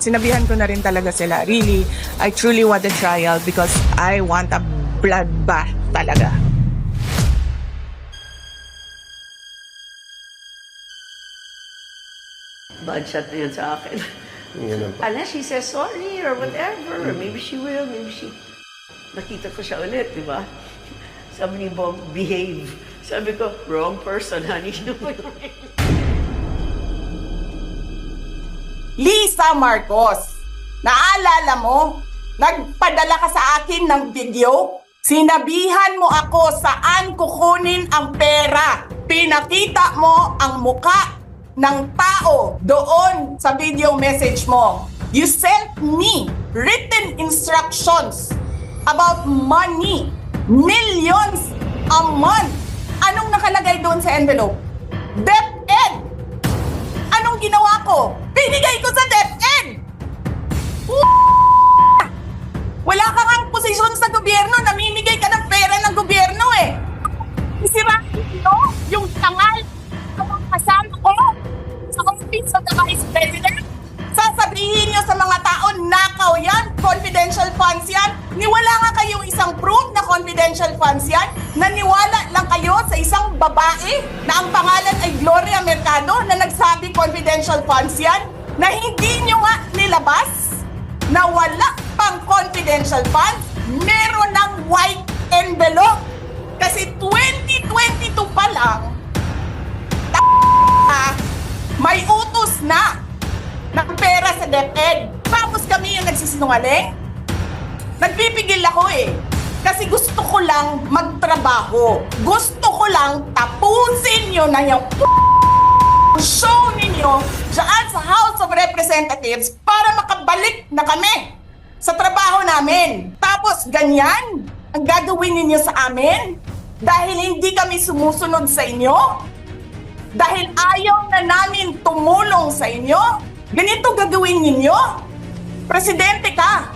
Sinabihan ko na rin talaga sila, really, I truly want a trial because I want a bloodbath talaga. Bad shot na yan sa akin. Ganun po. Unless she says sorry or whatever. Or maybe she will, maybe she... Nakita ko siya ulit, di ba? Sabi ni Bob, behave. Sabi ko, wrong person, honey. Lisa Marcos, naalala mo? Nagpadala ka sa akin ng video? Sinabihan mo ako saan kukunin ang pera. Pinakita mo ang muka ng tao doon sa video message mo. You sent me written instructions about money. Millions a month. Anong nakalagay doon sa envelope? DepEd. Anong ginawa ko? Binigay ko sa DepEd. Wala kang ang posisyon sa gobyerno. Namimigay ka ng pera ng gobyerno eh. Isirahin nyo yung tangal ng kasama ko sa Office of the Vice President. Sasabihin nyo sa mga tao, nakaw yan, confidential funds yan. Niwala nga kayong isang proof na confidential funds yan. Naniwala lang kayo sa isang babae na ang pangalan ay Gloria Mercado na nagsabi confidential funds yan, na hindi nyo nga nilabas, na wala pang confidential funds, meron ng white envelope. Kasi 2022 pa lang, may utos na ng pera sa DepEd. Tapos kami yung nagsisinungaling? Nagpipigil ako eh. Kasi gusto ko lang magtrabaho. Gusto ko lang tapusin nyo na yung show ninyo dyan sa House of Representatives para makabalik na kami sa trabaho namin. Tapos ganyan ang gagawin ninyo sa amin dahil hindi kami sumusunod sa inyo? Dahil ayaw na namin tumulong sa inyo? Ganito gagawin ninyo? Presidente ka,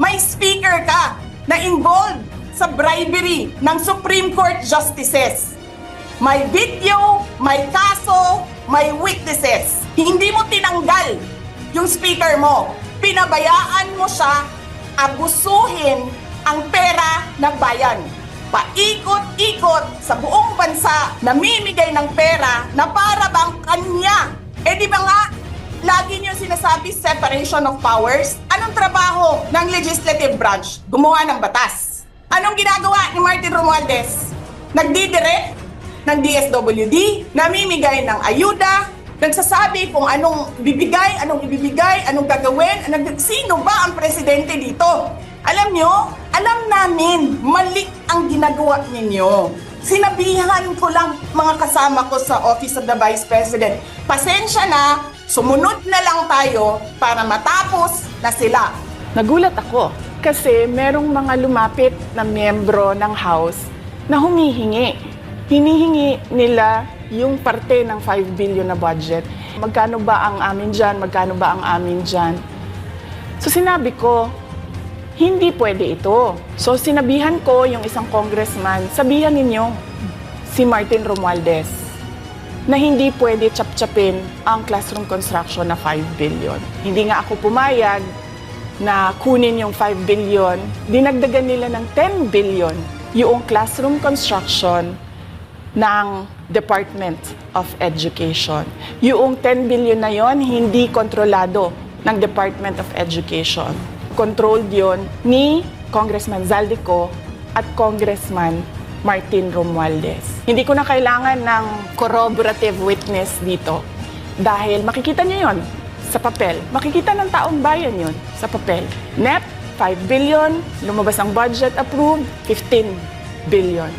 may speaker ka na involved sa bribery ng Supreme Court justices. May video, may kaso, may witnesses. Hindi mo tinanggal yung speaker mo. Pinabayaan mo siya abusuhin ang pera ng bayan. Paikot-ikot sa buong bansa, namimigay ng pera na para bang kanya. Eh di ba nga, lagi niyo sinasabi separation of powers? Anong trabaho ng legislative branch? Gumawa ng batas. Anong ginagawa ni Martin Romualdez? Nagdidirect ng DSWD, namimigay ng ayuda, nagsasabi kung anong ibibigay, anong gagawin, sino ba ang presidente dito? Alam nyo, alam namin, mali ang ginagawa ninyo. Sinabihan ko lang mga kasama ko sa Office of the Vice President, pasensya na, sumunod na lang tayo para matapos na sila. Nagulat ako kasi merong mga lumapit na miyembro ng House na humihingi. Hinihingi nila yung parte ng 5 billion na budget. Magkano ba ang amin dyan? Magkano ba ang amin dyan? So sinabi ko, hindi pwede ito. So sinabihan ko yung isang congressman, sabihan ninyo si Martin Romualdez na hindi pwede chap-chapin ang classroom construction na 5 billion. Hindi nga ako pumayag na kunin yung 5 billion, dinagdagan nila ng 10 billion yung classroom construction ng Department of Education. Yung 10 billion na yon hindi kontrolado ng Department of Education. Controlled yon ni Congressman Zaldico at Congressman Martin Romualdez. Hindi ko na kailangan ng corroborative witness dito dahil makikita nyo yon sa papel. Makikita ng taong bayan yon sa papel. NEP, 5 billion. Lumabas ang budget approved, 15 billion.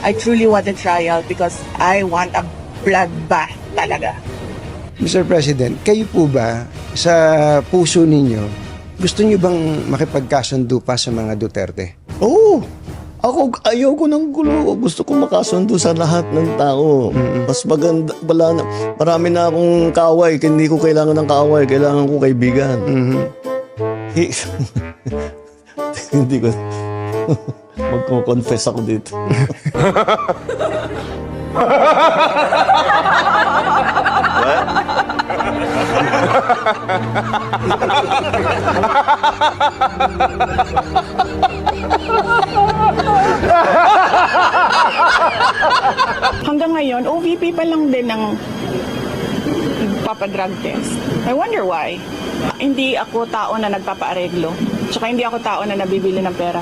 I truly want a trial because I want a bloodbath talaga. Mr. President, kayo po ba sa puso ninyo, gusto niyo bang makipagkasundo pa sa mga Duterte? Oo. Ako, ayaw ko ng gulo. Gusto ko makasundo sa lahat ng tao. Mas maganda, marami na akong kaaway. Hindi ko kailangan ng kaaway. Kailangan ko kaibigan. Hindi ko... Magko-confess ako dito. Hanggang ngayon, OVP pa lang din ng papadrug test. I wonder why. Hindi ako tao na nagpapaareglo. Tsaka hindi ako tao na nabibili ng pera.